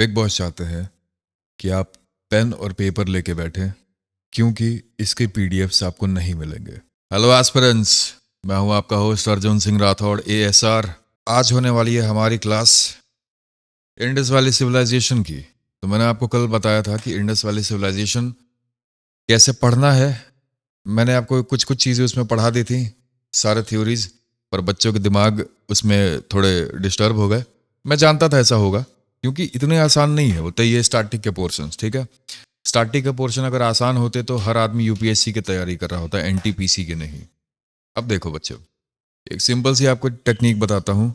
Big boss चाहते हैं कि आप पेन और पेपर लेके बैठें क्योंकि इसके पीडीएफ्स आपको नहीं मिलेंगे। हेलो एस्पिरेंट्स, मैं हूं आपका होस्ट अर्जुन सिंह राठौड़ एएसआर। आज होने वाली है हमारी क्लास इंडस वैली सिविलाइजेशन की। तो मैंने आपको कल बताया था कि इंडस वैली सिविलाइजेशन कैसे पढ़ना है। मैंने आपको कुछ कुछ चीज़ें उसमें पढ़ा दी थी, सारे थ्योरीज, पर बच्चों के दिमाग उसमें थोड़े डिस्टर्ब हो गए। मैं जानता था ऐसा होगा क्योंकि इतने आसान नहीं है होते ये स्टैटिक के पोर्शंस। ठीक है, स्टैटिक के पोर्शन अगर आसान होते तो हर आदमी यूपीएससी की तैयारी कर रहा होता है, एनटीपीसी के नहीं। अब देखो बच्चों, एक सिंपल सी आपको टेक्निक बताता हूँ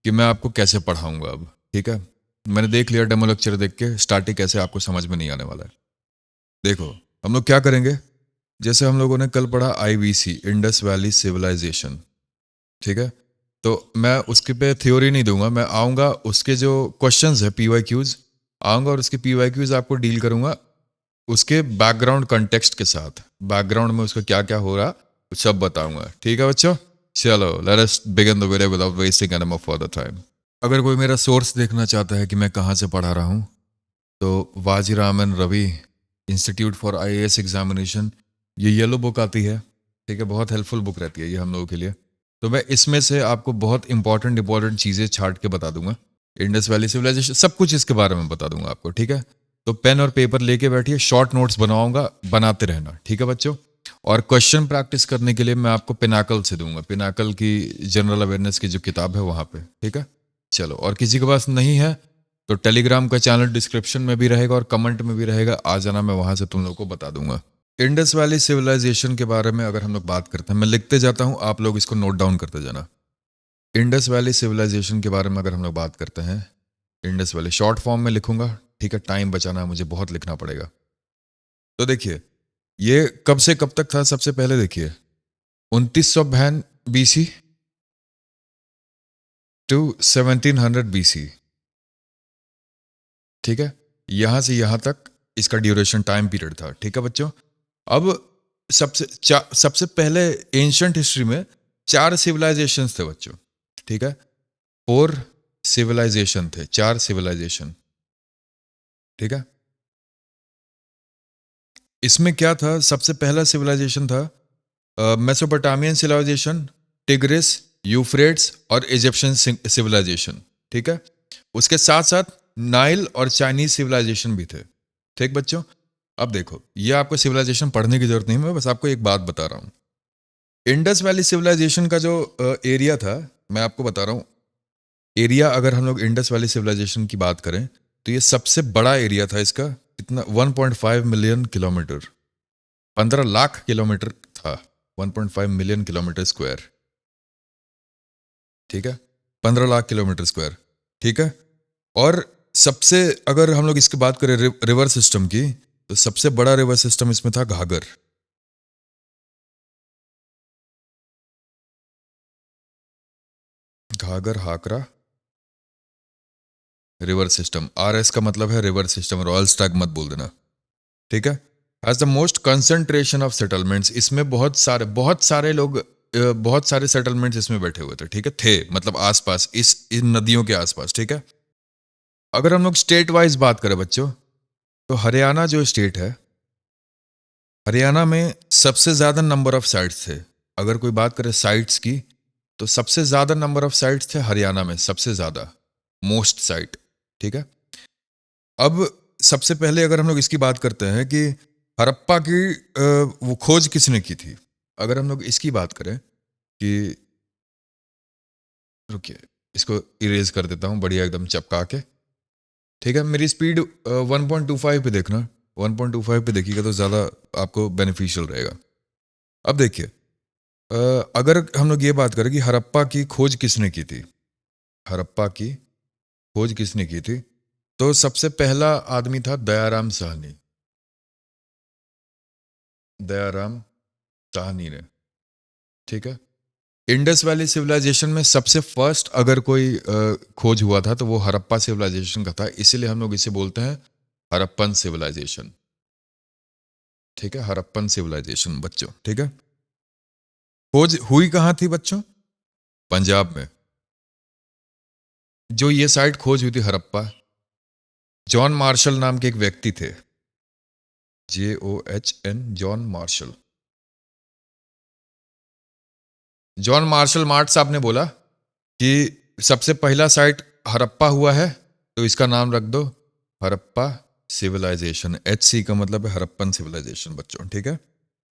कि मैं आपको कैसे पढ़ाऊंगा अब। ठीक है, मैंने देख लिया डेमो लेक्चर देख के स्टैटिक कैसे आपको समझ में नहीं आने वाला है। देखो हम लोग क्या करेंगे, जैसे हम लोगों ने कल पढ़ा आईवीसी, इंडस वैली सिविलाइजेशन। ठीक है, तो मैं उसके पे थ्योरी नहीं दूंगा, मैं आऊँगा उसके जो क्वेश्चंस है पीवाईक्यूज, आऊँगा और उसके पीवाईक्यूज आपको डील करूँगा उसके बैकग्राउंड कंटेक्स्ट के साथ। बैकग्राउंड में उसका क्या क्या हो रहा सब बताऊंगा। ठीक है बच्चों, चलो let us begin the video without wasting any more further time. अगर कोई मेरा सोर्स देखना चाहता है कि मैं कहाँ से पढ़ा रहा हूँ, तो Vajiram Ravi institute for IAS examination, ये येलो बुक आती है। ठीक है, बहुत हेल्पफुल बुक रहती है ये हम लोगों के लिए। तो मैं इसमें से आपको बहुत इंपॉर्टेंट चीज़ें छाट के बता दूंगा। इंडस वैली सिविलाइजेशन सब कुछ इसके बारे में बता दूंगा आपको। ठीक है, तो पेन और पेपर लेके बैठिए, शॉर्ट नोट्स बनवाऊंगा, बनाते रहना। ठीक है बच्चों, और क्वेश्चन प्रैक्टिस करने के लिए मैं आपको पिनाकल से दूंगा, पिनाकल की जनरल अवेयरनेस की जो किताब है वहाँ पे। ठीक है, चलो, और किसी के पास नहीं है तो टेलीग्राम का चैनल डिस्क्रिप्शन में भी रहेगा और कमेंट में भी रहेगा, आ जाना, मैं वहां से तुम लोग को बता दूंगा। इंडस वैली सिविलाइजेशन के बारे में अगर हम लोग बात करते हैं, मैं लिखते जाता हूं, आप लोग इसको नोट डाउन करते जाना। इंडस वैली सिविलाइजेशन के बारे में अगर हम लोग बात करते हैं, इंडस वैली शॉर्ट फॉर्म में लिखूंगा। ठीक है, टाइम बचाना है मुझे, बहुत लिखना पड़ेगा। तो देखिए ये कब से कब तक था। सबसे पहले देखिए 2900 बहन बीसी टू 1700 बीसी। ठीक है, यहां से यहां तक इसका ड्यूरेशन टाइम पीरियड था। ठीक है बच्चों, अब सबसे पहले एंशंट हिस्ट्री में 4 सिविलाइजेशंस थे बच्चों। ठीक है, 4 सिविलाइजेशन थे, 4 सिविलाइजेशन। ठीक है, इसमें क्या था, सबसे पहला सिविलाइजेशन था मेसोपोटामियन सिविलाइजेशन, टिग्रिस, यूफ्रेट्स और इजिप्शियन सिविलाइजेशन। ठीक है, उसके साथ साथ नाइल और चाइनीज सिविलाइजेशन भी थे। ठीक बच्चों, अब देखो ये आपको सिविलाइजेशन पढ़ने की जरूरत नहीं, मैं बस आपको एक बात बता रहा हूँ। इंडस वैली सिविलाइजेशन का जो एरिया था, मैं आपको बता रहा हूँ एरिया। अगर हम लोग इंडस वैली सिविलाइजेशन की बात करें तो ये सबसे बड़ा एरिया था इसका। कितना, 1.5 मिलियन किलोमीटर, 15 लाख किलोमीटर था, 1.5 मिलियन किलोमीटर स्क्वायर। ठीक है, 15 लाख किलोमीटर स्क्वायर। ठीक है, और सबसे, अगर हम लोग इसकी बात करें रिवर सिस्टम की, तो सबसे बड़ा रिवर सिस्टम इसमें था घाघर। घाघर हाकरा रिवर सिस्टम, आरएस का मतलब है रिवर सिस्टम, रॉयल स्टैग मत बोल देना। ठीक है, has the most concentration of settlements, इसमें बहुत सारे लोग, बहुत सारे सेटलमेंट्स इसमें बैठे हुए थे। ठीक है, थे मतलब आसपास, इस इन नदियों के आसपास। ठीक है, अगर हम लोग स्टेट वाइज बात करें बच्चों, तो हरियाणा जो स्टेट है, हरियाणा में सबसे ज्यादा नंबर ऑफ साइट्स थे। अगर कोई बात करे साइट्स की, तो सबसे ज्यादा नंबर ऑफ साइट्स थे हरियाणा में, सबसे ज्यादा, मोस्ट साइट। ठीक है, अब सबसे पहले अगर हम लोग इसकी बात करते हैं कि हड़प्पा की वो खोज किसने की थी, अगर हम लोग इसकी बात करें कि, रुकिए इसको इरेज कर देता हूँ बढ़िया एकदम चपका के। ठीक है, मेरी स्पीड 1.25 पे देखना, 1.25 पे देखिएगा तो ज़्यादा आपको बेनिफिशियल रहेगा। अब देखिए अगर हम लोग ये बात करें कि हड़प्पा की खोज किसने की थी, हड़प्पा की खोज किसने की थी, तो सबसे पहला आदमी था दयाराम साहनी, दयाराम साहनी ने। ठीक है, इंडस वैली सिविलाइजेशन में सबसे फर्स्ट अगर कोई खोज हुआ था तो वो हड़प्पा सिविलाइजेशन का था, इसीलिए हम लोग इसे बोलते हैं हड़प्पन सिविलाइजेशन। ठीक है, हड़प्पन सिविलाइजेशन बच्चों। ठीक है, खोज हुई कहाँ थी बच्चों, पंजाब में। जो ये साइट खोज हुई थी हड़प्पा, जॉन मार्शल नाम के एक व्यक्ति थे, JOHN, John Marshall. John Marshall mart साहब ने बोला कि सबसे पहला साइट हड़प्पा हुआ है, तो इसका नाम रख दो हड़प्पा सिविलाइजेशन। HC का मतलब है हड़प्पन सिविलाइजेशन बच्चों, ठीक है।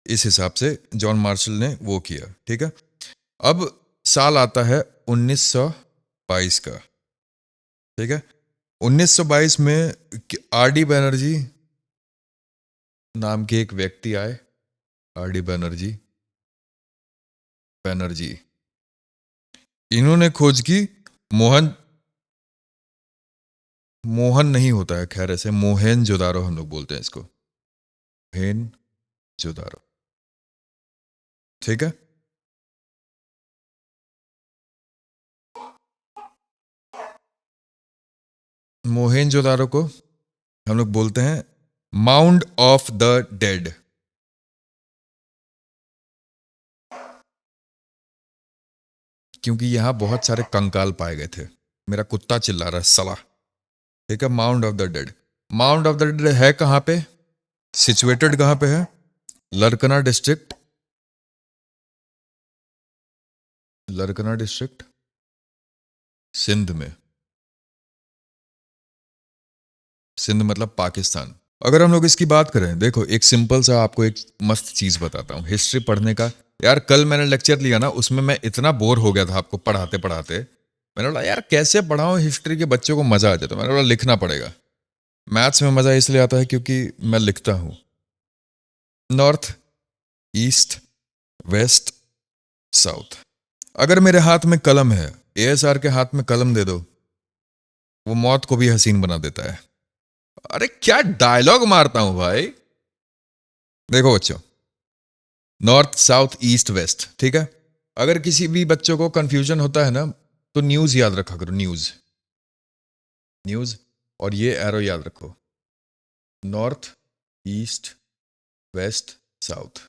इस हिसाब से जॉन मार्शल ने वो किया, ठीक है। अब साल आता है 1922 का, ठीक है। 1922 में RD बैनर्जी नाम के एक व्यक्ति आए, RD बैनर्जी। इन्होंने खोज की मोहन नहीं होता है, खैर ऐसे मोहेनजोदारो हम लोग बोलते हैं इसको, मोहेनजोदारो, ठीक है। मोहेनजोदारो को हम लोग बोलते हैं माउंड ऑफ द डेड। क्योंकि यहां बहुत सारे कंकाल पाए गए थे। मेरा कुत्ता चिल्ला रहा है साला, ठीक है। Mound of the dead, mound of the dead है कहां पे, सिचुएटेड कहां पे है, लरकना डिस्ट्रिक्ट, लरकना डिस्ट्रिक्ट सिंध में। सिंध मतलब पाकिस्तान। अगर हम लोग इसकी बात करें, देखो एक सिंपल सा आपको एक मस्त चीज बताता हूँ हिस्ट्री पढ़ने का। यार कल मैंने लेक्चर लिया ना, उसमें मैं इतना बोर हो गया था आपको पढ़ाते पढ़ाते, मैंने बोला यार कैसे पढ़ाऊं हिस्ट्री के बच्चों को मजा आ जाए, तो मैंने बोला लिखना पड़ेगा। मैथ्स में मजा इसलिए आता है क्योंकि मैं लिखता हूं। North, east, west, south. अगर मेरे हाथ में कलम है, ASR के हाथ में कलम दे दो, वो मौत को भी हसीन बना देता है। अरे क्या डायलॉग मारता हूं भाई। देखो बच्चों, नॉर्थ, साउथ, ईस्ट, वेस्ट, ठीक है। अगर किसी भी बच्चों को कंफ्यूजन होता है ना, तो न्यूज याद रखा करो, न्यूज, न्यूज, और ये एरो याद रखो, नॉर्थ, ईस्ट, वेस्ट, साउथ,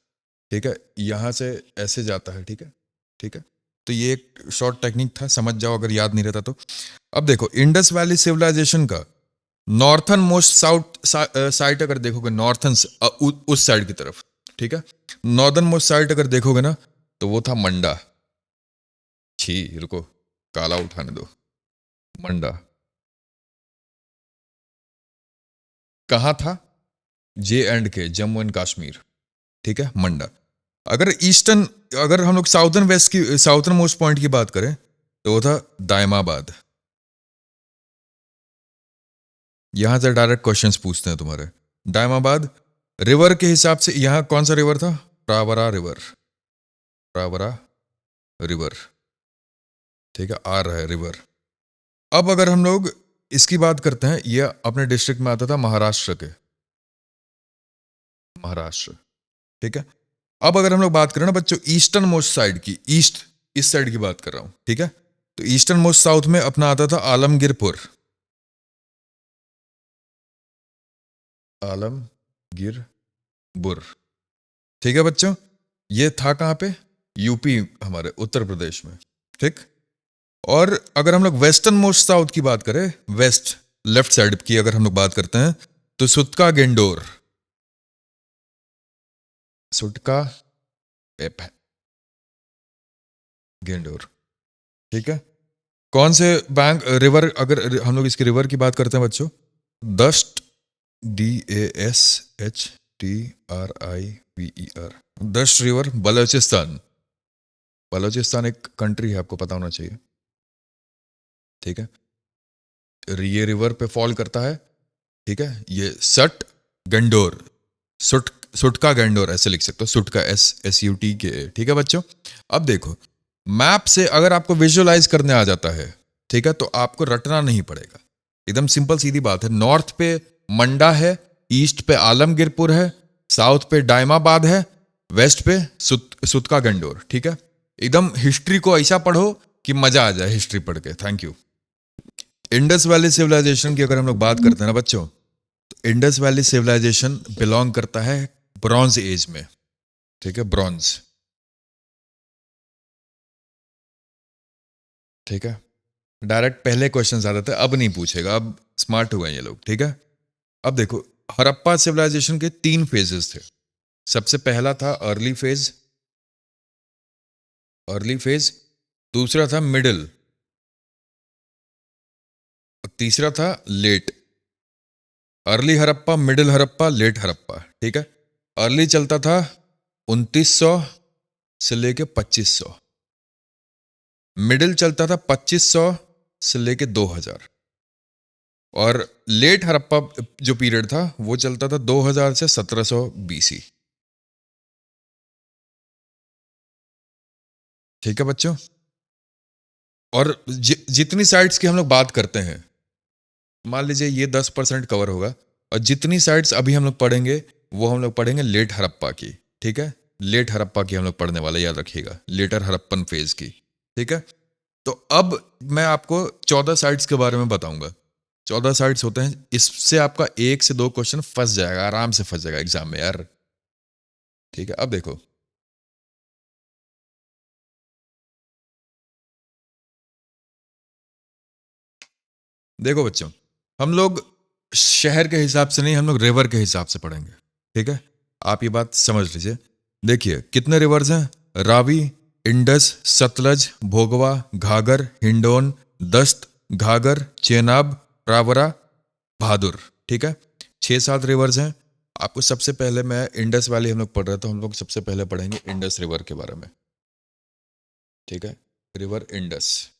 ठीक है। यहां से ऐसे जाता है, ठीक है, ठीक है। तो ये एक शॉर्ट टेक्निक था, समझ जाओ अगर याद नहीं रहता तो। अब देखो इंडस वैली सिविलाइजेशन का नॉर्थन मोस्ट साउथ साइड अगर देखोगे, नॉर्थन उस साइड की तरफ, ठीक है। नॉर्दर्न मोस्ट साइड अगर देखोगे ना, तो वो था मंडा। छी रुको, काला उठाने दो, मंडा कहाँ था, J&K, जम्मू एंड कश्मीर, ठीक है, मंडा। अगर ईस्टर्न, अगर हम लोग साउथर्न वेस्ट की, साउथर्न मोस्ट पॉइंट की बात करें, तो वो था दायमाबाद। यहां से डायरेक्ट क्वेश्चंस पूछते हैं तुम्हारे। दायमाबाद रिवर के हिसाब से यहां कौन सा रिवर था, प्रावरा रिवर, प्रावरा रिवर, ठीक है, आ रहा है रिवर। अब अगर हम लोग इसकी बात करते हैं, यह अपने डिस्ट्रिक्ट में आता था महाराष्ट्र के, महाराष्ट्र, ठीक है। अब अगर हम लोग बात करें ना बच्चों ईस्टर्न मोस्ट साइड की, ईस्ट इस साइड की बात कर रहा हूं, ठीक है। तो ईस्टर्न मोस्ट साउथ में अपना आता था आलमगीरपुर, आलमगीरपुर, ठीक है बच्चों। ये था कहां पे, यूपी, हमारे उत्तर प्रदेश में, ठीक। और अगर हम लोग वेस्टर्न मोस्ट साउथ की बात करें, वेस्ट लेफ्ट साइड की अगर हम लोग बात करते हैं, तो सुटका गेंडोर, सुटका गेंडोर, ठीक है। कौन से बैंक रिवर, अगर हम लोग इसकी रिवर की बात करते हैं बच्चों, dust, DASHTRIVER, dust river, Balochistan. Balochistan एक कंट्री है, आपको पता होना चाहिए, ठीक है। ये रिवर पे फॉल करता है, ठीक है। ये सट गंडोर, सुट, सुटका गंडोर ऐसे लिख सकते हो, सुटका SUTK, ठीक है बच्चों। अब देखो मैप से अगर आपको विजुअलाइज करने आ जाता है, ठीक है, तो आपको रटना नहीं पड़ेगा, एकदम सिंपल सीधी बात है। नॉर्थ पे मंडा है, ईस्ट पे आलमगीरपुर है, साउथ पे दायमाबाद है, वेस्ट पे सुतका गंडोर, ठीक है। एकदम हिस्ट्री को ऐसा पढ़ो कि मजा आ जाए हिस्ट्री पढ़ के। Thank you. Indus valley civilisation की अगर हम लोग बात करते हैं ना बच्चों, तो इंडस वैली सिविलाइजेशन बिलोंग करता है ब्रॉन्ज एज में, ठीक है, ब्रॉन्ज, ठीक है। डायरेक्ट पहले क्वेश्चन आ रहे थे, अब नहीं पूछेगा, अब स्मार्ट हो गए ये लोग, ठीक है। अब देखो, हड़प्पा सिविलाइजेशन के 3 फेजेस थे। सबसे पहला था अर्ली फेज, दूसरा था मिडिल, और तीसरा था late. Early Harappa, middle Harappa, late Harappa, ठीक है। अर्ली चलता था 2900 से लेके 2500, मिडिल चलता था 2500 से लेके 2000, और लेट हड़प्पा जो पीरियड था वो चलता था 2000 से 1700 बीसी। ठीक है बच्चों। और जितनी साइट्स की हम लोग बात करते हैं, मान लीजिए ये 10% कवर होगा, और जितनी साइट्स अभी हम लोग पढ़ेंगे वो हम लोग पढ़ेंगे लेट हड़प्पा की। ठीक है, लेट हड़प्पा की हम लोग पढ़ने वाले, याद रखिएगा, लेटर हड़प्पन फेज की। ठीक है, तो अब मैं आपको 14 साइट्स के बारे में बताऊंगा। 14 साइट्स होते हैं, इससे आपका 1 से 2 क्वेश्चन फंस जाएगा, आराम से फंस जाएगा एग्जाम में यार। ठीक है, अब देखो, देखो बच्चों, हम लोग शहर के हिसाब से नहीं, हम लोग रिवर के हिसाब से पढ़ेंगे। ठीक है, आप ये बात समझ लीजिए। देखिए कितने रिवर्स हैं: रावी, इंडस, सतलज, भोगवा, घाघर, हिंडोन, दस्त, घाघर, चेनाब, प्रावरा, बहादुर। ठीक है, 6-7 रिवर्स हैं। आपको सबसे पहले, मैं इंडस वाली हम लोग पढ़ रहे, तो हम लोग सबसे पहले पढ़ेंगे इंडस रिवर के बारे में। ठीक है, रिवर इंडस।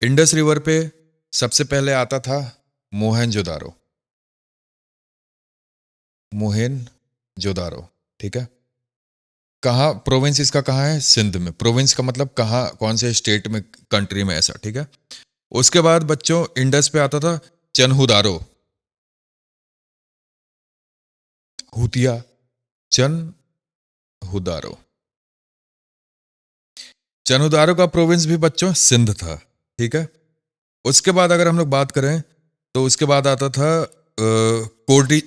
इंडस रिवर पे सबसे पहले आता था मोहनजोदारो। मोहनजोदारो, ठीक है। कहाँ प्रोविंस इसका, कहाँ है? सिंध में। प्रोविंस का मतलब कहाँ, कौन से स्टेट में, कंट्री में, ऐसा। ठीक है, उसके बाद बच्चों इंडस पे आता था चनहुदारो, हुतिया, चनहुदारो। चनहुदारो का प्रोविंस भी बच्चों सिंध था। ठीक है, उसके बाद अगर हम लोग बात करें तो उसके बाद आता था कोटी,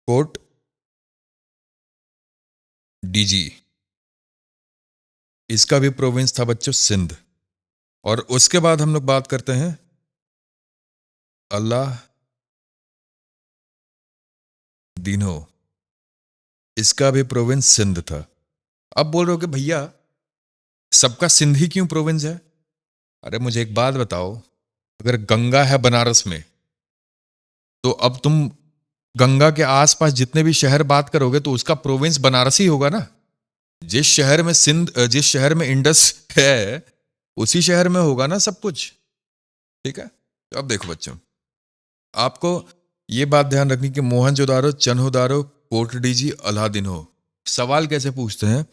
कोट डीजी। इसका भी प्रोविंस था बच्चों सिंध। और उसके बाद हम लोग बात करते हैं अल्लाह दीनो। इसका भी प्रोविंस सिंध था। अब बोल रहे हो कि भैया सबका सिंध ही क्यों प्रोविंस है? अरे मुझे एक बात बताओ, अगर गंगा है बनारस में, तो अब तुम गंगा के आसपास जितने भी शहर बात करोगे तो उसका प्रोविंस बनारस ही होगा ना। जिस शहर में सिंध, जिस शहर में इंडस है, उसी शहर में होगा ना सब कुछ। ठीक है, तो अब देखो बच्चों, आपको ये बात ध्यान रखनी कि मोहनजोदारो, चन्हुदारो, कोटडीजी, अलादीनो। सवाल कैसे पूछते हैं?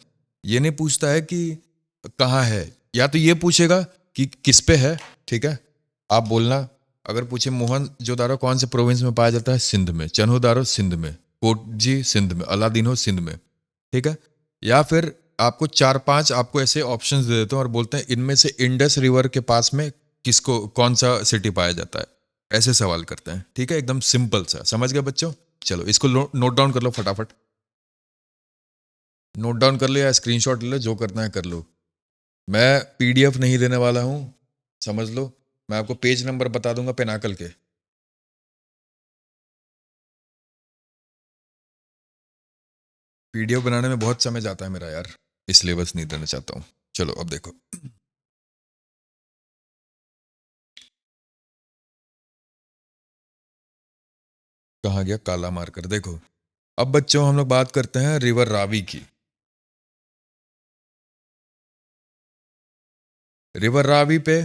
ये नहीं पूछता है कि कहाँ है, या तो ये पूछेगा कि किस पे है। ठीक है, आप बोलना, अगर पूछे मोहनजोदारो कौन से प्रोविंस में पाया जाता है, सिंध में। चन्हुदारो सिंध में, कोटजी सिंध में, अलादीनो सिंध में। ठीक है, या फिर आपको 4-5 आपको ऐसे ऑप्शंस दे देते हैं और बोलते हैं इनमें से इंडस रिवर के पास में किसको, कौन सा सिटी पाया जाता है। ऐसे सवाल करते हैं। ठीक है, एकदम सिंपल सा, समझ गए बच्चों? चलो इसको नोट डाउन कर लो फटाफट। नोट डाउन कर लो या स्क्रीनशॉट ले लो, जो करना है कर लो। मैं पीडीएफ नहीं देने वाला हूं, समझ लो। मैं आपको पेज नंबर बता दूंगा पेनाकल के। पीडीएफ बनाने में बहुत समय जाता है मेरा यार, इसलिए बस नहीं देना चाहता हूं। चलो अब देखो, कहाँ गया काला मार्कर? देखो, अब बच्चों हम लोग बात करते हैं रिवर रावी की। रिवर रावी पे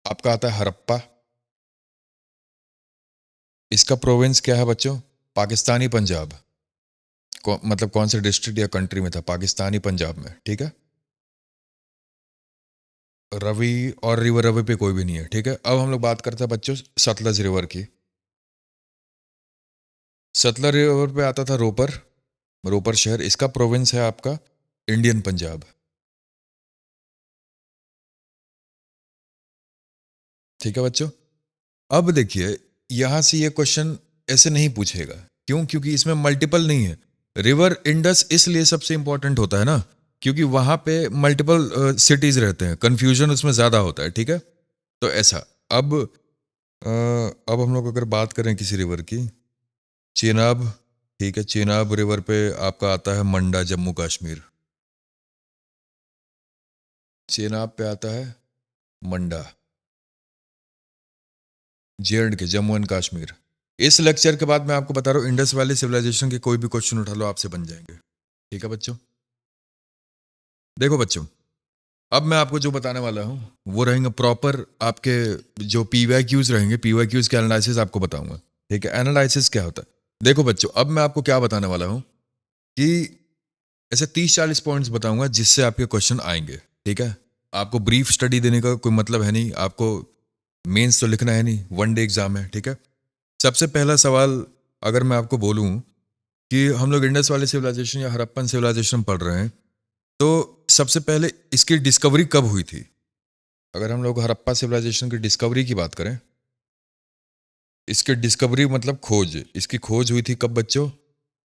आपका आता है हड़प्पा। इसका प्रोविंस क्या है बच्चों? पाकिस्तानी पंजाब। मतलब कौन से डिस्ट्रिक्ट या कंट्री में था? पाकिस्तानी पंजाब में। ठीक है, रवि और रिवर रवि पे कोई भी नहीं है। ठीक है, अब हम लोग बात करते हैं बच्चों सतलज रिवर की। सतलज रिवर पे आता था रोपर, रोपर शहर। इसका प्रोविंस है आपका इंडियन पंजाब। ठीक है बच्चों, अब देखिए, यहां से ये क्वेश्चन ऐसे नहीं पूछेगा। क्यों? क्योंकि इसमें मल्टीपल नहीं है। रिवर इंडस इसलिए सबसे इंपॉर्टेंट होता है ना, क्योंकि वहां पे मल्टीपल सिटीज रहते हैं, कंफ्यूजन उसमें ज्यादा होता है। ठीक है, तो ऐसा अब अब हम लोग अगर बात करें किसी रिवर की, चेनाब, ठीक है, चेनाब रिवर पे आपका आता है मंडा, जम्मू कश्मीर। चेनाब पे आता है मंडा, जे.एंड.के, जम्मू एंड कश्मीर। इस लेक्चर के बाद मैं आपको बता रहा हूँ, इंडस वैली सिविलाइजेशन के कोई भी क्वेश्चन उठा लो आपसे बन जाएंगे। ठीक है बच्चों, देखो बच्चों, अब मैं आपको जो बताने वाला हूँ वो रहेंगे प्रॉपर आपके जो पीवाईक्यूज रहेंगे, पीवाईक्यूज के एनालिसिस आपको बताऊंगा। ठीक है, एनालिसिस क्या होता है देखो बच्चों, अब मैं आपको क्या बताने वाला हूँ कि ऐसे 30-40 पॉइंट्स बताऊंगा जिससे आपके क्वेश्चन आएंगे। ठीक है, आपको ब्रीफ स्टडी देने का कोई मतलब है नहीं, आपको मेंस तो लिखना है नहीं, वन डे एग्जाम है। ठीक है, सबसे पहला सवाल अगर मैं आपको बोलूं कि हम लोग इंडस वाले सिविलाइजेशन या हड़प्पन सिविलाइजेशन पढ़ रहे हैं, तो सबसे पहले इसकी डिस्कवरी कब हुई थी? अगर हम लोग हड़प्पा सिविलाइजेशन की डिस्कवरी की बात करें, इसकी डिस्कवरी मतलब खोज, इसकी खोज हुई थी कब बच्चों?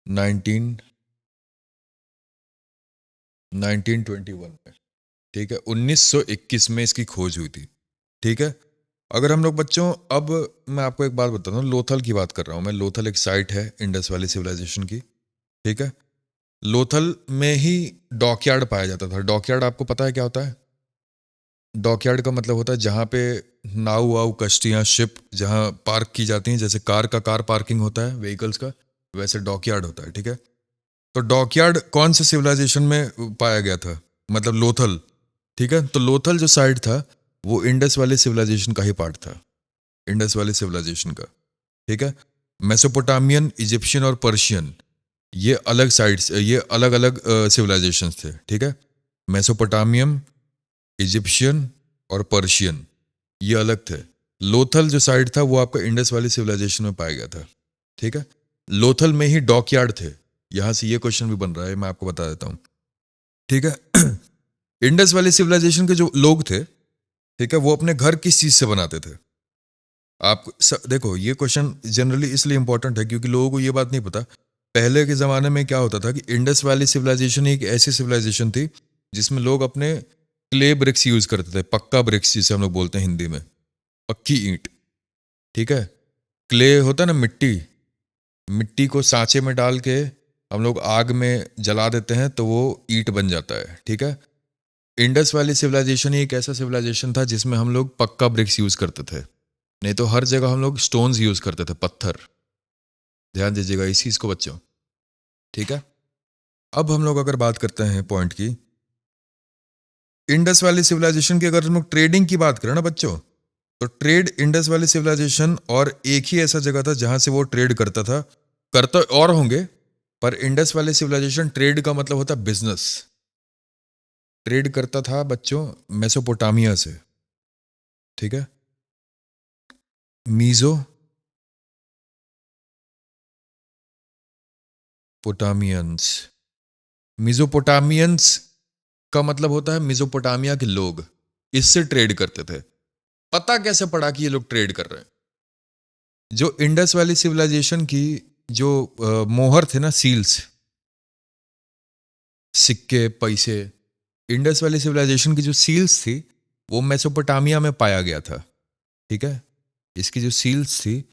1921 में। ठीक है, 1921 में इसकी खोज हुई थी। ठीक है, अगर हम लोग बच्चों, अब मैं आपको एक बात बताता हूँ, लोथल की बात कर रहा हूँ मैं। लोथल एक साइट है इंडस वैली सिविलाइजेशन की। ठीक है, लोथल में ही डॉकयार्ड पाया जाता था। डॉकयार्ड आपको पता है क्या होता है? डॉकयार्ड का मतलब होता है जहाँ पे नाव वाव, कश्तियाँ, शिप जहाँ पार्क की जाती हैं, जैसे कार का कार पार्किंग होता है व्हीकल्स का, वैसे डॉकयार्ड होता है। ठीक है, तो डॉकयार्ड कौन से सिविलाइजेशन में पाया गया था? मतलब लोथल। ठीक है, तो लोथल जो साइट था वो इंडस वाले सिविलाइजेशन का ही पार्ट था, इंडस वाले सिविलाइजेशन का। ठीक है, मेसोपोटामियन, इजिप्शियन और पर्शियन, ये अलग साइड्स, ये अलग अलग सिविलाइजेशंस थे। ठीक है, मेसोपोटामियम, इजिप्शियन और पर्शियन ये अलग थे। लोथल जो साइड था वो आपका इंडस वाली सिविलाइजेशन में पाया गया था। ठीक है, लोथल में ही डॉकयार्ड थे। यहां से ये क्वेश्चन भी बन रहा है, मैं आपको बता देता हूं। ठीक है, इंडस वाली सिविलाइजेशन के जो लोग थे, ठीक है, वो अपने घर किस चीज से बनाते थे? आप देखो, ये क्वेश्चन जनरली इसलिए इंपॉर्टेंट है क्योंकि लोगों को ये बात नहीं पता, पहले के ज़माने में क्या होता था कि इंडस वैली सिविलाइजेशन एक ऐसी सिविलाइजेशन थी जिसमें लोग अपने क्ले ब्रिक्स यूज करते थे, पक्का ब्रिक्स जिसे हम लोग बोलते हैं हिंदी में, पक्की ईंट। ठीक है, क्ले होता है ना, मिट्टी, मिट्टी को सांचे में डाल के हम लोग आग में जला देते हैं तो वो ईंट बन जाता है। ठीक है, इंडस वैली सिविलाइजेशन ही एक ऐसा सिविलाइजेशन था जिसमें हम लोग पक्का ब्रिक्स यूज करते थे, नहीं तो हर जगह हम लोग स्टोन्स यूज करते थे, पत्थर। ध्यान दीजिएगा इस चीज को बच्चों। ठीक है, अब हम लोग अगर बात करते हैं पॉइंट की, इंडस वैली सिविलाइजेशन की अगर हम लोग ट्रेडिंग की बात करें ना बच्चों, तो ट्रेड इंडस वैली सिविलाइजेशन और एक ही ऐसा जगह था जहां से वो ट्रेड करता था, करता और होंगे, पर इंडस वैली सिविलाइजेशन ट्रेड का मतलब होता है बिजनेस, ट्रेड करता था बच्चों मेसोपोटामिया से। ठीक है, मीजो पोटामियंस, मिजोपोटामियंस का मतलब होता है मिजोपोटामिया के लोग, इससे ट्रेड करते थे। पता कैसे पड़ा कि ये लोग ट्रेड कर रहे हैं? जो इंडस वैली सिविलाइजेशन की जो मोहर थे ना, सील्स, सिक्के, पैसे, इंडस वैली सिविलाइजेशन की जो सील्स थी वो मेसोपोटामिया में पाया गया था। ठीक है, इसकी जो सील्स थी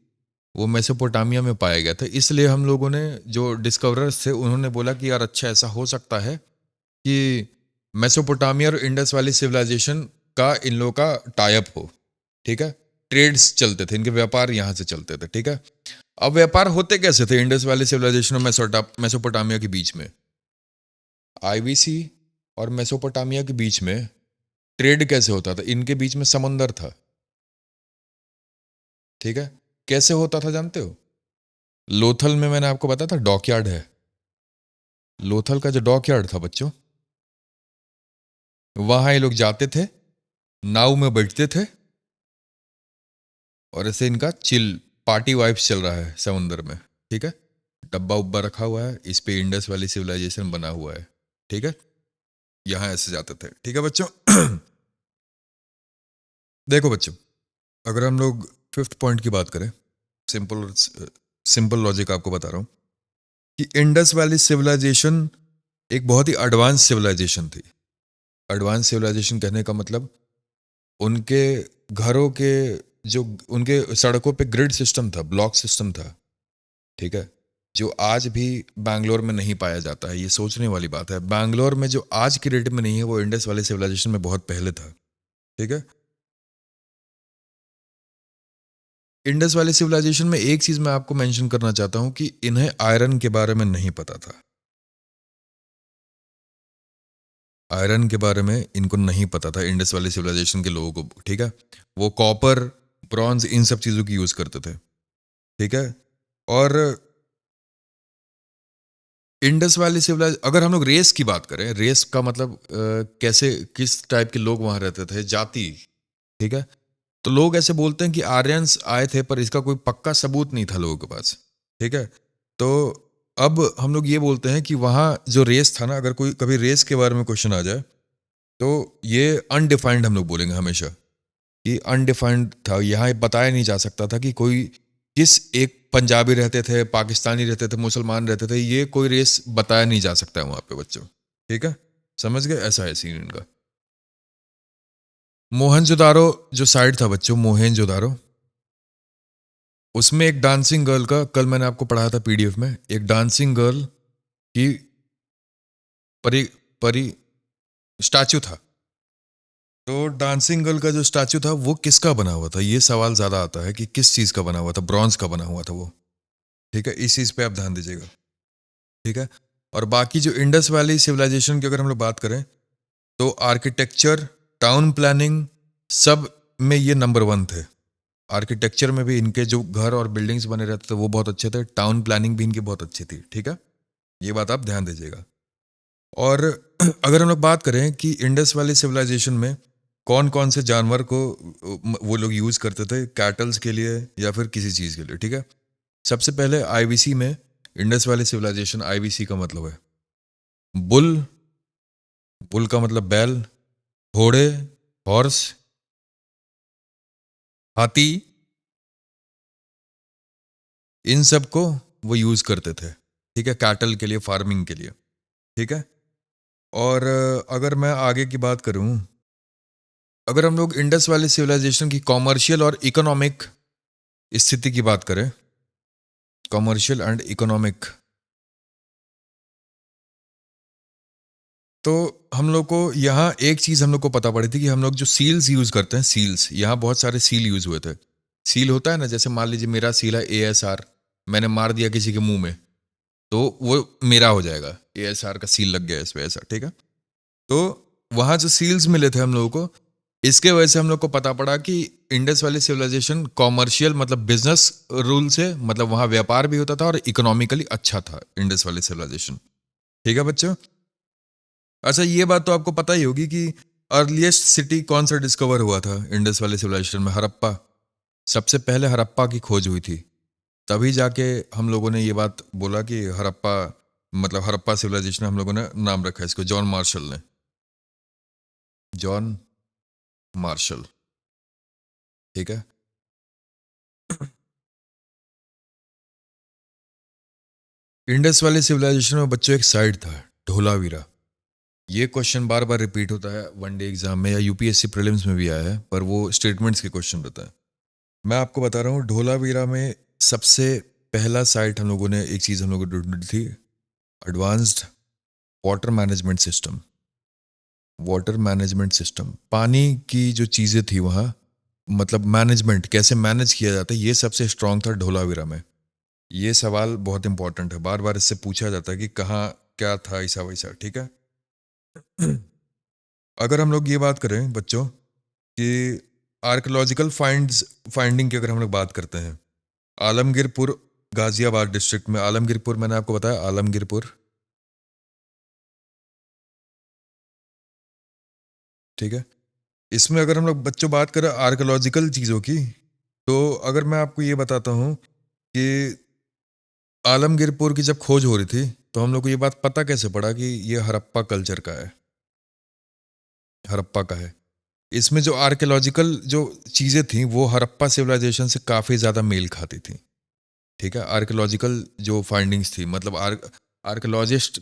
वो मेसोपोटामिया में पाया गया था, इसलिए हम लोगों ने, जो डिस्कवरर्स थे, उन्होंने बोला कि यार अच्छा ऐसा हो सकता है कि मेसोपोटामिया और इंडस वैली सिविलाइजेशन का इन लोगों का टाइप हो। ठीक है, ट्रेड्स चलते थे, इनके व्यापार यहाँ से चलते थे। ठीक है, अब व्यापार होते कैसे थे इंडस वैली सिविलाइजेशन और मेसोपोटामिया के बीच में? आईवीसी और मेसोपोटामिया के बीच में ट्रेड कैसे होता था? इनके बीच में समंदर था। ठीक है, कैसे होता था जानते हो? लोथल में मैंने आपको बताया था डॉकयार्ड है, लोथल का जो डॉकयार्ड था बच्चों, वहां ये लोग जाते थे, नाव में बैठते थे और ऐसे इनका चिल पार्टी वाइब्स चल रहा है समंदर में। ठीक है, डब्बा उब्बा रखा हुआ है, इस पे इंडस वैली सिविलाइजेशन बना हुआ है। ठीक है, यहां ऐसे जाते थे। ठीक है बच्चों, देखो बच्चों, अगर हम लोग फिफ्थ पॉइंट की बात करें, सिंपल सिंपल लॉजिक आपको बता रहा हूं कि इंडस वैली सिविलाइजेशन एक बहुत ही एडवांस सिविलाइजेशन थी। एडवांस सिविलाइजेशन कहने का मतलब उनके घरों के जो उनके सड़कों पे ग्रिड सिस्टम था, ब्लॉक सिस्टम था, ठीक है, जो आज भी बैंगलोर में नहीं पाया जाता है। ये सोचने वाली बात है। बैंगलोर में जो आज की डेट में नहीं है वो इंडस वाले सिविलाइजेशन में बहुत पहले था, ठीक है। इंडस वाले सिविलाइजेशन में एक चीज मैं आपको मेंशन करना चाहता हूं कि इन्हें आयरन के बारे में नहीं पता था। आयरन के बारे में इनको नहीं पता था इंडस वाले सिविलाइजेशन के लोगों को, ठीक है। वो कॉपर, ब्रॉन्ज, इन सब चीजों की यूज करते थे, ठीक है। और इंडस वैली सिविलाइज, अगर हम लोग रेस की बात करें, रेस का मतलब कैसे, किस टाइप के लोग वहां रहते थे, जाति, ठीक है। तो लोग ऐसे बोलते हैं कि आर्यंस आए थे, पर इसका कोई पक्का सबूत नहीं था लोगों के पास, ठीक है। तो अब हम लोग ये बोलते हैं कि वहाँ जो रेस था ना, अगर कोई कभी रेस के बारे में क्वेश्चन आ जाए तो ये अनडिफाइंड हम लोग बोलेंगे हमेशा, कि अनडिफाइंड था। यहाँ ये बताया नहीं जा सकता था कि कोई किस, एक पंजाबी रहते थे, पाकिस्तानी रहते थे, मुसलमान रहते थे, ये कोई रेस बताया नहीं जा सकता है वहाँ पे बच्चों, ठीक है। समझ गए, ऐसा है सीन इनका। मोहनजोदारो जो साइड था बच्चों, मोहनजोदारो, उसमें एक डांसिंग गर्ल का, कल मैंने आपको पढ़ाया था पीडीएफ में, एक डांसिंग गर्ल की परी परी स्टैचू था। तो डांसिंग गर्ल का जो स्टैचू था वो किसका बना हुआ था, ये सवाल ज्यादा आता है कि किस चीज का बना हुआ था, ब्रॉन्ज का बना हुआ था वो, ठीक है। इस चीज पे आप ध्यान दीजिएगा, ठीक है। और बाकी जो इंडस वैली सिविलाइजेशन की अगर हम लोग बात करें तो आर्किटेक्चर, टाउन प्लानिंग, सब में ये नंबर वन थे। आर्किटेक्चर में भी इनके जो घर और बिल्डिंग्स बने रहते थे वो बहुत अच्छे थे, टाउन प्लानिंग भी इनकी बहुत अच्छी थी, ठीक है। ये बात आप ध्यान दीजिएगा। और अगर हम लोग बात करें कि इंडस वैली सिविलाइजेशन में कौन कौन से जानवर को वो लोग यूज करते थे कैटल्स के लिए या फिर किसी चीज के लिए, ठीक है। सबसे पहले आईवीसी में, इंडस वैली सिविलाइजेशन, आईवीसी का मतलब है बुल, बुल का मतलब बैल, घोड़े, हॉर्स, हाथी, इन सब को वो यूज करते थे, ठीक है, कैटल के लिए, फार्मिंग के लिए, ठीक है। और अगर मैं आगे की बात करूं, अगर हम लोग इंडस वैली सिविलाइजेशन की कॉमर्शियल और इकोनॉमिक स्थिति की बात करें, कॉमर्शियल एंड इकोनॉमिक, तो हम लोग को यहाँ एक चीज हम लोग को पता पड़ी थी कि हम लोग जो सील्स यूज करते हैं, सील्स, यहाँ बहुत सारे सील यूज हुए थे। सील होता है ना, जैसे मान लीजिए मेरा सील है ASR, मैंने मार दिया किसी के मुंह में तो वो मेरा हो जाएगा, ASR का सील लग गया इस वजह से, ठीक है। तो वहां जो सील्स मिले थे हम लोगों को, इसके वजह से हम लोग को पता पड़ा कि इंडस वैली सिविलाइजेशन कॉमर्शियल मतलब बिजनेस रूल से, मतलब वहां व्यापार भी होता था और इकोनॉमिकली अच्छा था इंडस वैली सिविलाइजेशन, ठीक है बच्चों। अच्छा, ये बात तो आपको पता ही होगी कि अर्लीस्ट सिटी कौन सा डिस्कवर हुआ था इंडस वैली सिविलाइजेशन में, हड़प्पा। सबसे पहले हड़प्पा की खोज हुई थी, तभी जाके हम लोगों ने ये बात बोला कि हड़प्पा, मतलब हड़प्पा सिविलाइजेशन, हम लोगों ने नाम रखा है इसको, जॉन मार्शल ने, जॉन मार्शल, ठीक है। इंडस वैली सिविलाइजेशन में बच्चों एक साइड था, धोलावीरा। ये क्वेश्चन बार बार रिपीट होता है वनडे एग्जाम में या यूपीएससी प्रीलिम्स में भी आया है, पर वो स्टेटमेंट्स के क्वेश्चन रहता है। मैं आपको बता रहा हूँ, धोलावीरा में सबसे पहला साइट हम लोगों ने, एक चीज़ हम लोगों ने ढूंढी थी, advanced water management system. Water management system, पानी की जो चीज़ें थी वहाँ, मतलब मैनेजमेंट कैसे मैनेज किया जाता है, ये सबसे स्ट्रांग था धोलावीरा में। ये सवाल बहुत इंपॉर्टेंट है, बार बार इससे पूछा जाता है कि कहाँ क्या था ऐसा वैसा, ठीक है। अगर हम लोग ये बात करें बच्चों कि आर्कोलॉजिकल फाइंडिंग की अगर हम लोग बात करते हैं, आलमगीरपुर, गाजियाबाद डिस्ट्रिक्ट में आलमगीरपुर, मैंने आपको बताया आलमगीरपुर, ठीक है। इसमें अगर हम लोग बच्चों बात करें आर्कोलॉजिकल चीज़ों की, तो अगर मैं आपको ये बताता हूँ कि आलमगीरपुर की जब खोज हो रही थी तो हम लोग को ये बात पता कैसे पड़ा कि ये हड़प्पा कल्चर का है, हड़प्पा का है। इसमें जो आर्कियोलॉजिकल जो चीज़ें थी वो हड़प्पा सिविलाइजेशन से काफ़ी ज़्यादा मेल खाती थी, ठीक है। आर्कियोलॉजिकल जो फाइंडिंग्स थी, मतलब आर्कियोलॉजिस्ट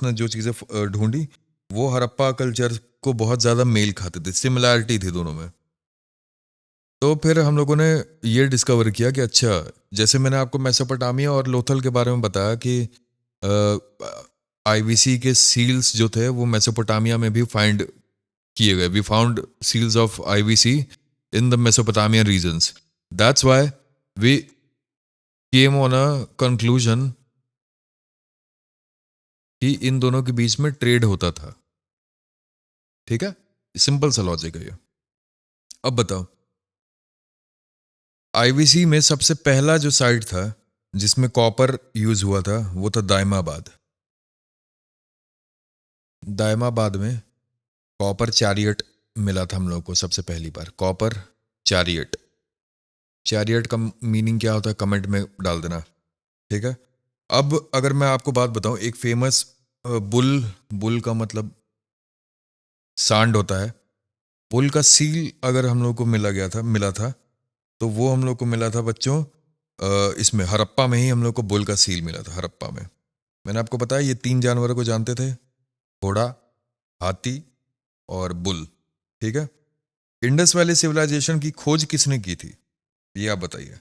ने जो चीज़ें ढूंढी वो हड़प्पा कल्चर को बहुत ज़्यादा मेल खाते थे, सिमिलैरिटी थी दोनों में। तो फिर हम लोगों ने ये डिस्कवर किया कि अच्छा, जैसे मैंने आपको मेसोपोटामिया और लोथल के बारे में बताया कि आईवीसी के सील्स जो थे वो मेसोपोटामिया में भी फाइंड किए गए. We found seals of IVC in the Mesopotamian regions. That's why we came on a conclusion कि इन दोनों के बीच में ट्रेड होता था. ठीक है, सिंपल सा लॉजिक है ये. अब बताओ, आईवीसी में सबसे पहला जो साइट था जिसमें कॉपर यूज हुआ था वो था दायमाबाद. दायमाबाद में कॉपर चैरियट मिला था हम लोग को सबसे पहली बार. Copper chariot. चैरियट का मीनिंग क्या होता है कमेंट में डाल देना. ठीक है. अब अगर मैं आपको बात बताऊं, एक फेमस बुल, बुल का मतलब सांड होता है. बुल का सील अगर हम लोग को मिला था तो वो हम लोग को मिला था बच्चों इसमें हड़प्पा में ही हम लोग को बुल का सील मिला था. हड़प्पा में मैंने आपको बताया ये 3 जानवरों को जानते थे, घोड़ा, हाथी और बुल. ठीक है. इंडस वैली सिविलाइजेशन की खोज किसने की थी, ये आप बताइए.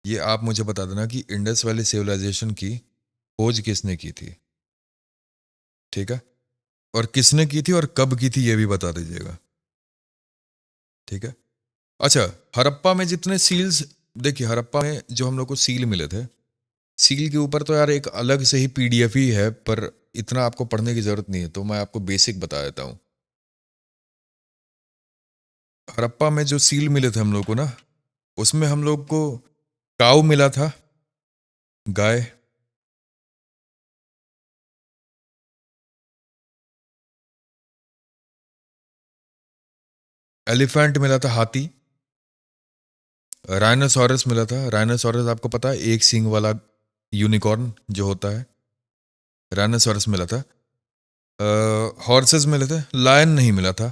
ये आप मुझे बता देना कि इंडस वैली सिविलाइजेशन की खोज किसने की थी. ठीक है. और किसने की थी और कब की थी ये भी बता दीजिएगा. ठीक है. अच्छा, हड़प्पा में जितने सील्स, देखिए हड़प्पा में जो हम लोग को सील मिले थे, सील के ऊपर तो यार एक अलग से ही पीडीएफ ही है, पर इतना आपको पढ़ने की जरूरत नहीं है, तो मैं आपको बेसिक बता देता हूं. हड़प्पा में जो सील मिले थे हम लोग को ना, उसमें हम लोग को काऊ मिला था, गाय. एलिफेंट मिला था, हाथी. राइनोसॉरस मिला था. राइनोसॉरस आपको पता है, एक सींग वाला यूनिकॉर्न जो होता है, राइनोसॉरस मिला था. हॉर्सेस मिले थे, लायन नहीं मिला था.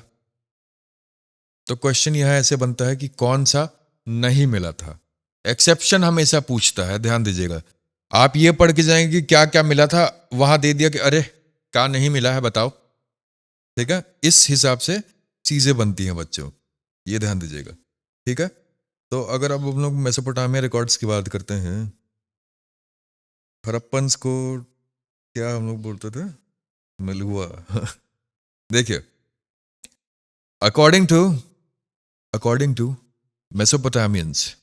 तो क्वेश्चन यह ऐसे बनता है कि कौन सा नहीं मिला था. एक्सेप्शन हमेशा पूछता है, ध्यान दीजिएगा. आप ये पढ़ के जाएंगे कि क्या क्या मिला था, वहां दे दिया कि अरे क्या नहीं मिला है बताओ. ठीक है, इस हिसाब से चीजें बनती हैं बच्चों, ये ध्यान दीजिएगा. ठीक है. तो अगर अब हम लोग मेसोपोटामिया रिकॉर्ड्स की बात करते हैं, हड़प्पन्स को क्या हम लोग बोलते थे, मिलुआ. देखिए, according to according to Mesopotamians,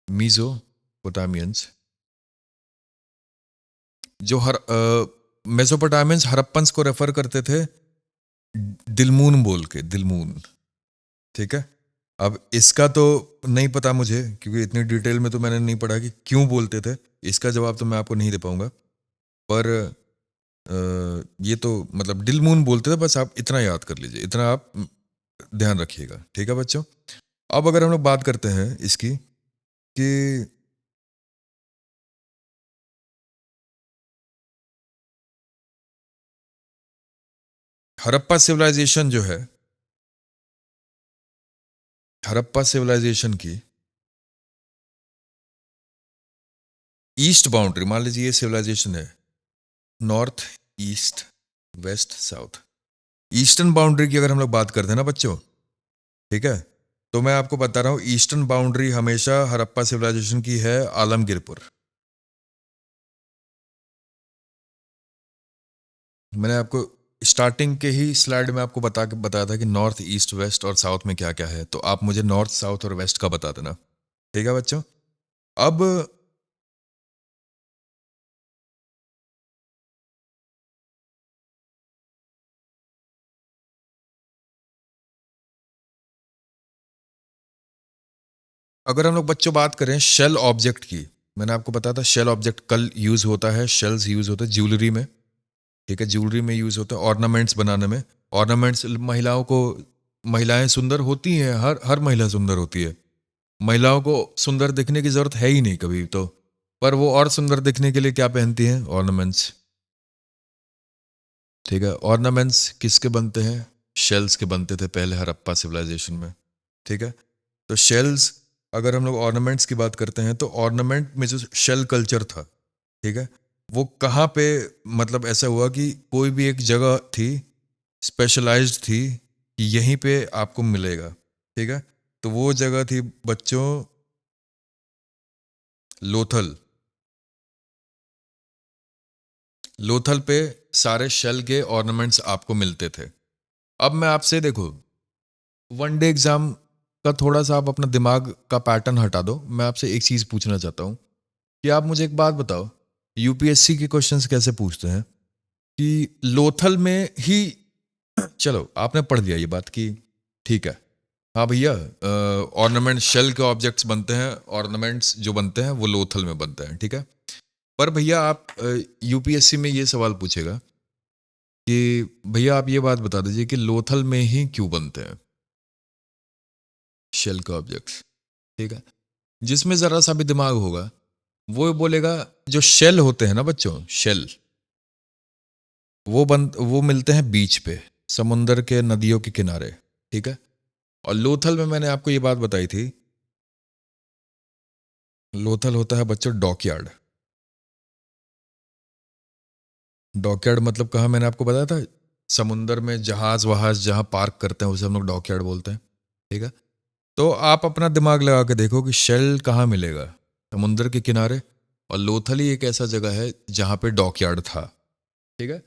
Mesopotamians, जो मेसोपोटामियंस हड़प्पन्स को रेफर करते थे दिलमून बोल के, दिलमून. ठीक है. अब इसका तो नहीं पता मुझे, क्योंकि इतनी डिटेल में तो मैंने नहीं पढ़ा कि क्यों बोलते थे. इसका जवाब तो मैं आपको नहीं दे पाऊंगा, पर ये तो मतलब दिलमून बोलते थे, बस आप इतना याद कर लीजिए, इतना आप ध्यान रखिएगा. ठीक है बच्चों. अब अगर हम लोग बात करते हैं इसकी कि हड़प्पा सिविलाइजेशन जो है, हड़प्पा सिविलाइजेशन की ईस्ट बाउंड्री, मान लीजिए ये सिविलाइजेशन है, north, east, west, south. Eastern boundary की अगर हम लोग बात करते हैं ना बच्चों, ठीक है, तो मैं आपको बता रहा हूं ईस्टर्न बाउंड्री हमेशा हड़प्पा सिविलाइजेशन की है आलमगीरपुर. मैंने आपको स्टार्टिंग के ही स्लाइड में आपको बताया था कि नॉर्थ, ईस्ट, वेस्ट और साउथ में क्या क्या है, तो आप मुझे नॉर्थ, साउथ और वेस्ट का बता देना. ठीक है बच्चों. अब अगर हम लोग बच्चों बात करें शेल ऑब्जेक्ट की, मैंने आपको बताया था शेल ऑब्जेक्ट कल यूज होता है, शेल्स यूज होते हैं ज्वेलरी में. ठीक है, ज्वेलरी में यूज होता है, ऑर्नामेंट्स बनाने में. ऑर्नामेंट्स महिलाओं को, महिलाएं सुंदर होती हैं, हर हर महिला सुंदर होती है. महिलाओं को सुंदर दिखने की जरूरत है ही नहीं कभी तो, पर वो और सुंदर दिखने के लिए क्या पहनती हैं, ऑर्नामेंट्स. ठीक है. ऑर्नामेंट्स किसके बनते हैं, शेल्स के बनते थे पहले हड़प्पा सिविलाइजेशन में. ठीक है. तो शेल्स, अगर हम लोग ऑर्नामेंट्स की बात करते हैं तो ऑर्नामेंट में जो शेल कल्चर था, ठीक है, वो कहाँ पे, मतलब ऐसा हुआ कि कोई भी एक जगह थी, स्पेशलाइज्ड थी कि यहीं पे आपको मिलेगा. ठीक है. तो वो जगह थी बच्चों लोथल। लोथल पे सारे शेल के ऑर्नामेंट्स आपको मिलते थे। अब मैं आपसे देखो, वन डे एग्जाम का थोड़ा सा आप अपना दिमाग का पैटर्न हटा दो। मैं आपसे एक चीज पूछना चाहता हूँ कि आप मुझे एक बात बताओ, यूपीएससी के क्वेश्चंस कैसे पूछते हैं कि लोथल में ही चलो आपने पढ़ दिया ये बात कि ठीक है, हाँ भैया, ऑर्नामेंट शेल के ऑब्जेक्ट्स बनते हैं, ऑर्नामेंट्स जो बनते हैं वो लोथल में बनते हैं, ठीक है। पर भैया आप यूपीएससी में ये सवाल पूछेगा कि भैया आप ये बात बता दीजिए कि लोथल में ही क्यों बनते हैं शेल के ऑब्जेक्ट्स, ठीक है। जिसमें जरा सा भी दिमाग होगा वो बोलेगा जो शेल होते हैं ना बच्चों, शेल वो मिलते हैं बीच पे, समुंदर के नदियों के किनारे, ठीक है। और लोथल में मैंने आपको ये बात बताई थी, लोथल होता है बच्चों डॉकयार्ड। डॉकयार्ड मतलब कहाँ, मैंने आपको बताया था, समुंदर में जहाज वहाज जहाँ पार्क करते हैं उसे हम लोग डॉकयार्ड बोलते हैं, ठीक है। तो आप अपना दिमाग लगा के देखो कि शेल कहाँ मिलेगा, समुंदर के किनारे। और लोथल ही एक ऐसा जगह है जहाँ पे डॉकयार्ड था, ठीक है।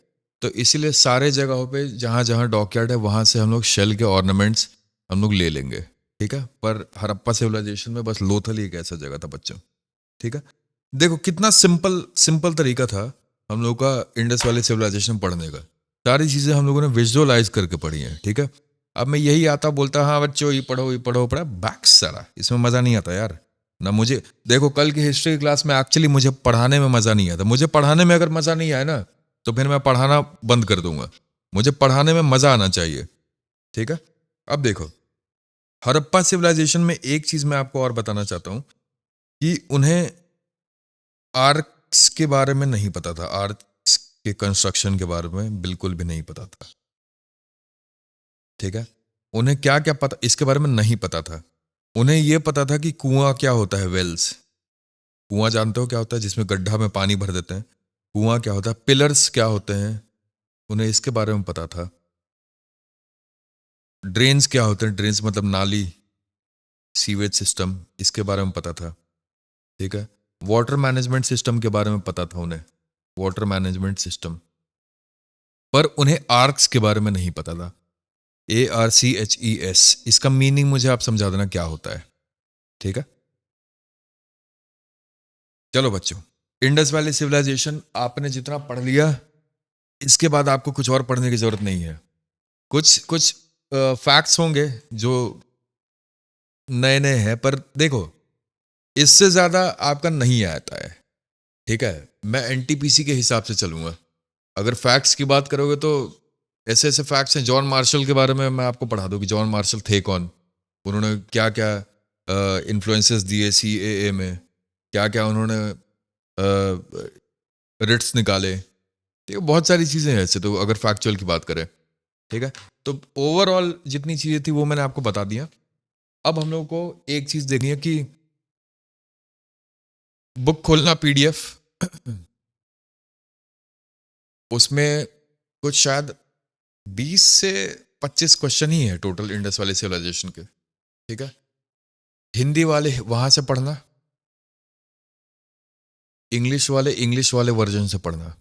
तो इसीलिए सारे जगहों पे जहाँ जहाँ डॉकयार्ड है वहाँ से हम लोग शेल के ऑर्नामेंट्स हम लोग ले लेंगे, ठीक है। पर हड़प्पा सिविलाइजेशन में बस लोथल ही एक ऐसा जगह था बच्चों, ठीक है। देखो कितना सिंपल सिंपल तरीका था हम लोग का इंडस वैली सिविलाइजेशन पढ़ने का। सारी चीज़ें हम लोगों ने विजुअलाइज करके पढ़ी हैं, ठीक है। अब मैं यही आता बोलता हाँ बच्चों ये पढ़ो पढ़ा बैक सारा, इसमें मज़ा नहीं आता यार ना मुझे। देखो कल की हिस्ट्री की क्लास में एक्चुअली मुझे पढ़ाने में मज़ा नहीं आता। मुझे पढ़ाने में अगर मज़ा नहीं आया ना तो फिर मैं पढ़ाना बंद कर दूंगा। मुझे पढ़ाने में मज़ा आना चाहिए, ठीक है। अब देखो हड़प्पा सिविलाइजेशन में एक चीज़ मैं आपको और बताना चाहता हूँ कि उन्हें आर्क्स के बारे में नहीं पता था, आर्क्स के कंस्ट्रक्शन के बारे में बिल्कुल भी नहीं पता था, ठीक है। उन्हें क्या क्या पता इसके बारे में नहीं पता था। उन्हें यह पता था कि कुआं क्या होता है, वेल्स। कुआं जानते हो क्या होता है, जिसमें गड्ढा में पानी भर देते हैं। कुआं क्या होता है, पिलर्स क्या होते हैं, उन्हें इसके बारे में पता था। ड्रेन्स क्या होते हैं, ड्रेन्स मतलब नाली, सीवेज सिस्टम, इसके बारे में पता था, ठीक है। वाटर मैनेजमेंट सिस्टम के बारे में पता था उन्हें, वाटर मैनेजमेंट सिस्टम। पर उन्हें आर्क्स के बारे में नहीं पता था। ARCHES, इसका मीनिंग मुझे आप समझा देना क्या होता है, ठीक है। चलो बच्चों, इंडस वैली सिविलाइजेशन आपने जितना पढ़ लिया, इसके बाद आपको कुछ और पढ़ने की जरूरत नहीं है। कुछ कुछ फैक्ट्स होंगे जो नए नए हैं, पर देखो इससे ज्यादा आपका नहीं आता है, ठीक है। मैं एनटीपीसी के हिसाब से चलूंगा। अगर फैक्ट्स की बात करोगे तो ऐसे ऐसे फैक्ट्स हैं, जॉन मार्शल के बारे में मैं आपको पढ़ा दूं कि जॉन मार्शल थे कौन, उन्होंने क्या क्या इन्फ्लुएंसेस दिए सीएए में, क्या क्या उन्होंने रिट्स निकाले, ठीक है। बहुत सारी चीज़ें हैं ऐसे, तो अगर फैक्चुअल की बात करें, ठीक है। तो ओवरऑल जितनी चीज़ें थी वो मैंने आपको बता दिया। अब हम लोग को एक चीज़ देखनी है कि बुक खोलना पीडीएफ उसमें कुछ शायद 20 से 25 क्वेश्चन ही है टोटल इंडस वैली सिविलाइजेशन के, ठीक है। हिंदी वाले वहां से पढ़ना, इंग्लिश वाले वर्जन से पढ़ना,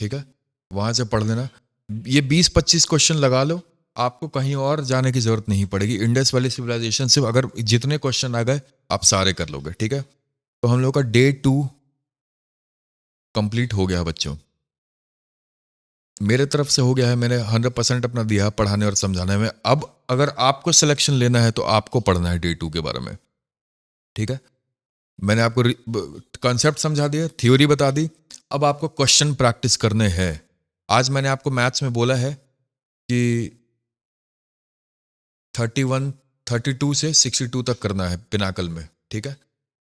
ठीक है। वहां से पढ़ लेना। ये 20-25 क्वेश्चन लगा लो, आपको कहीं और जाने की जरूरत नहीं पड़ेगी। इंडस वैली सिविलाइजेशन से अगर जितने क्वेश्चन आ गए आप सारे कर लोगे, ठीक है। तो हम लोग का Day 2 कंप्लीट हो गया बच्चों, मेरे तरफ से हो गया है। मैंने 100% अपना दिया पढ़ाने और समझाने में। अब अगर आपको सिलेक्शन लेना है तो आपको पढ़ना है Day 2 के बारे में, ठीक है। मैंने आपको कॉन्सेप्ट समझा दिया, थ्योरी बता दी। अब आपको क्वेश्चन प्रैक्टिस करने हैं। आज मैंने आपको मैथ्स में बोला है कि 31 32 से 62 तक करना है पिनाकल में, ठीक है।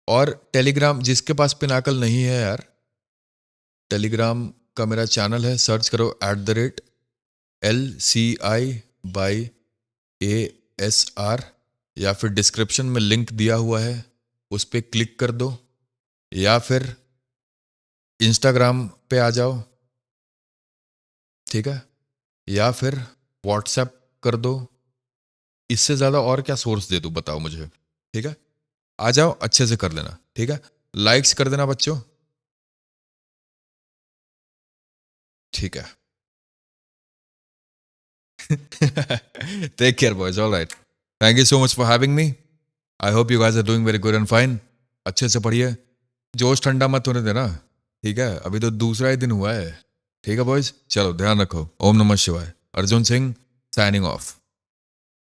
और टेलीग्राम, जिसके पास पिनाकल नहीं है यार, टेलीग्राम का मेरा चैनल है, सर्च करो @LCI/ASR, या फिर डिस्क्रिप्शन में लिंक दिया हुआ है उस पर क्लिक कर दो, या फिर इंस्टाग्राम पे आ जाओ, ठीक है, या फिर व्हाट्सएप कर दो, इससे ज़्यादा और क्या सोर्स दे दूँ, बताओ मुझे। ठीक है, आ जाओ, अच्छे से कर लेना। ठीक है, लाइक्स कर देना बच्चों। ठीक है। Take care boys, all right. Thank you so much for having me. I hope you guys are doing very good and fine. अच्छे से पढ़िए, जोश ठंडा मत होने देना। ठीक है, अभी तो दूसरा ही दिन हुआ है। ठीक है बॉयज, चलो ध्यान रखो। ओम नमः शिवाय। Arjun Singh signing off.